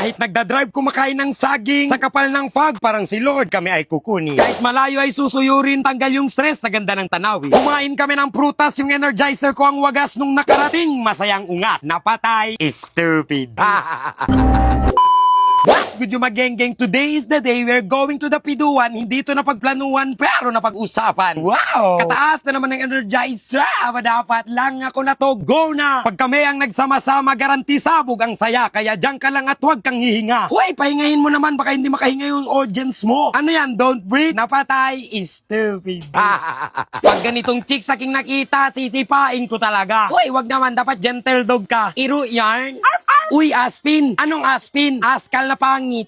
Kahit nagdadrive kumakain ng saging, sa kapal ng fog, parang si Lord kami ay kukunin. Kahit malayo ay susuyurin, tanggal yung stress sa ganda ng tanawin. Kumain kami ng prutas, yung energizer ko ang wagas nung nakarating. Masayang ungat, napatay, stupid. What's good yung magengeng? Today is the day we're going to the Piduan. Hindi ito napagplanuhan pero napag-usapan. Wow! Kataas na naman ng energizer. Dapat lang ako na to. Go na! Pag kami ang nagsama-sama, garanti sabog ang saya. Kaya diyan ka lang at huwag kang hihinga. Hoy, pahingahin mo naman. Baka hindi makahinga yung audience mo. Ano yan? Don't breathe. Napatay. Stupid. Pag ganitong chicks aking nakita, sisipain ko talaga. Hoy, wag naman. Dapat gentle dog ka. Iro yarn. Uy, Aspin! Anong Aspin? Askal na pangit.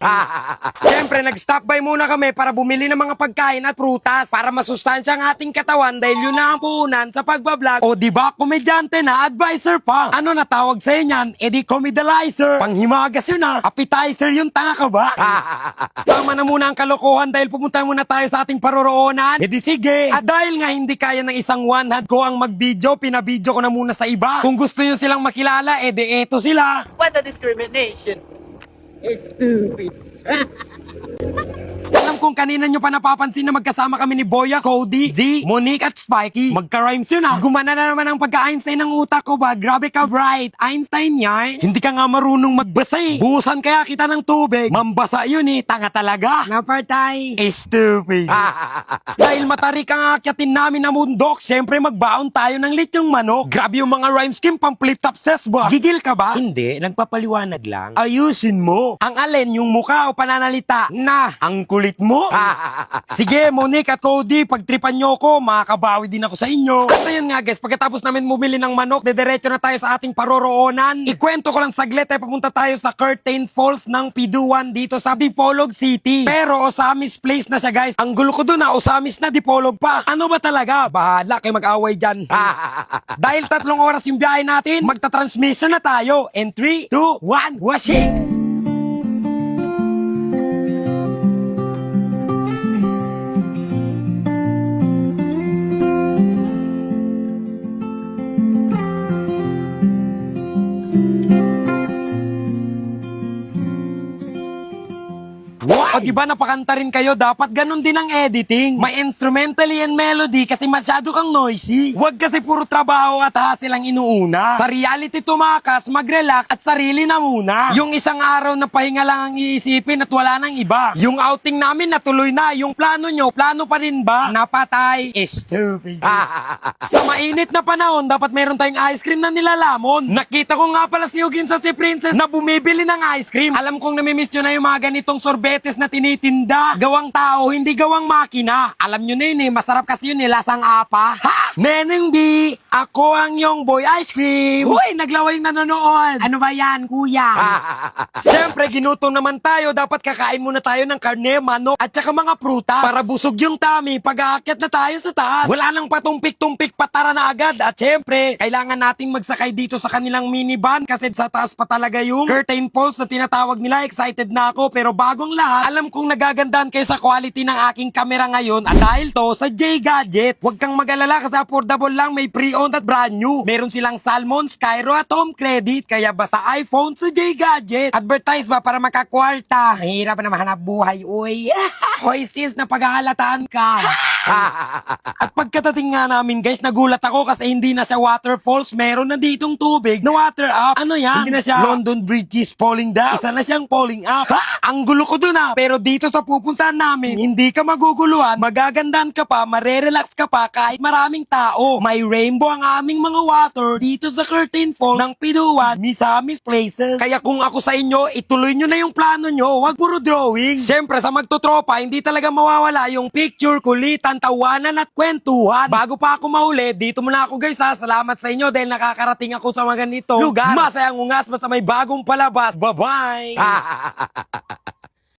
Siyempre, nag-stop by muna kami para bumili ng mga pagkain at prutas para masustansya ang ating katawan dahil yun na ang puhunan sa pagbablog. O diba, komedyante na, advisor pa. Ano na tawag sa'yo niyan? E di comedalizer. Panghimagas yun ah. Appetizer yung tanga ka ba? Tama na muna ang kalokohan dahil pumunta muna tayo sa ating paroroonan. E di sige. At dahil nga hindi kaya ng isang one hand ko ang mag-video, pinabidyo ko na muna sa iba. Kung gusto nyo silang makilala, e di eto sila. What a discrimination. Stupid. Alam kong kanina nyo pa napapansin na magkasama kami ni Boya, Cody, Z, Monique at Spikey. Magka-rhymes yun ah. Gumana na naman ang pagka-Einstein ng utak ko ba? Grabe ka, bright. Einstein yan. Hindi ka nga marunong magbasa eh. Buhusan kaya kita ng tubig. Mambasa yun eh. Tanga talaga. Napartay. Stupid. Dahil matarik ang akyatin namin na mundok, syempre magbaon tayo ng lityong manok. Grabe yung mga rhyme scheme, pang-flip top ses ba? Gigil ka ba? Hindi, nagpapaliwanag lang. Ayusin mo. Ang alin, yung mukha o pananalita na ang kulit mo? Sige, Monique at Cody, pagtripan nyo ko, makakabawi din ako sa inyo. At ayun nga guys, pagkatapos namin bumili ng manok, dediretso na tayo sa ating paroroonan. Ikwento ko lang saglit ay papunta tayo sa Curtain Falls ng Piduan dito sa Dipolog City. Pero Osamis Place na siya guys. Ang gulo ko dun ha, Osamis na, Dipolog pa. Ano ba talaga? Bahala kayo mag-away dyan. Dahil 3 oras yung biyahe natin, magta-transmission na tayo. And 3, 2, 1, washing! Wow! O diba napakanta rin kayo, dapat ganun din ang editing. May instrumentally and melody kasi masyado kang noisy. Huwag kasi puro trabaho at hassle ang inuuna. Sa reality tumakas, mag-relax at sarili na muna. Yung isang araw na pahinga lang ang iisipin at wala nang iba. Yung outing namin natuloy na, yung plano nyo, plano pa rin ba? Napatay. Stupid. Sa mainit na panahon, dapat meron tayong ice cream na nilalamon. Nakita ko nga pala si Hugin sa si Princess na bumibili ng ice cream. Alam kong namimiss nyo na yung mga ganitong sorbetes na tinitinda. Gawang tao, hindi gawang makina. Alam nyo na yun eh, masarap kasi yun eh, lasang apa. Ha! Neneng B, ako ang yung boy ice cream. Uy, naglaway nanonood. Ano ba yan, kuya? Siyempre, ginutom naman tayo. Dapat kakain muna tayo ng karne, manok, at saka mga prutas. Para busog yung tummy, pag-aakyat na tayo sa taas. Wala nang patumpik-tumpik, patara na agad. At siyempre, kailangan nating magsakay dito sa kanilang minivan kasi sa taas pa talaga yung Curtain Falls na tinatawag nila. Excited na ako, pero bagong lahat, alam kong nagagandahan kayo sa quality ng aking camera ngayon. At dahil to, sa J-Gadgets. Huwag kang mag-alala kasi affordable lang, may pre-owned at brand new. Meron silang Salmon, Skyro at Home Credit. Kaya basta iPhone sa J-Gadget. Advertise ba para makakwarta? Hirap na mahanap buhay, uy. Hoy sis, napag-aalataan ka. At pagkatating nga namin guys, nagulat ako kasi hindi na siya waterfalls. Meron na ditong tubig na water up. Ano yan? Hindi na siya London Bridge is falling down. Isa na siyang falling up. Ang gulo ko dun ha. Pero dito sa pupuntahan namin, hindi ka maguguluhan, magagandahan ka pa, marerelax ka pa kahit maraming tao. May rainbow ang aming mga water dito sa Curtain Falls ng Piduan, Misamis Places. Kaya kung ako sa inyo, ituloy nyo na yung plano nyo, wag puro drawing. Siyempre sa magtotropa, hindi talaga mawawala yung picture, kulitan, tawanan at kwentuhan. Bago pa ako mahuli, dito muna ako guys ha. Salamat sa inyo dahil nakakarating ako sa mga ganito lugar. Masayang ungas, basta may bagong palabas. Bye-bye!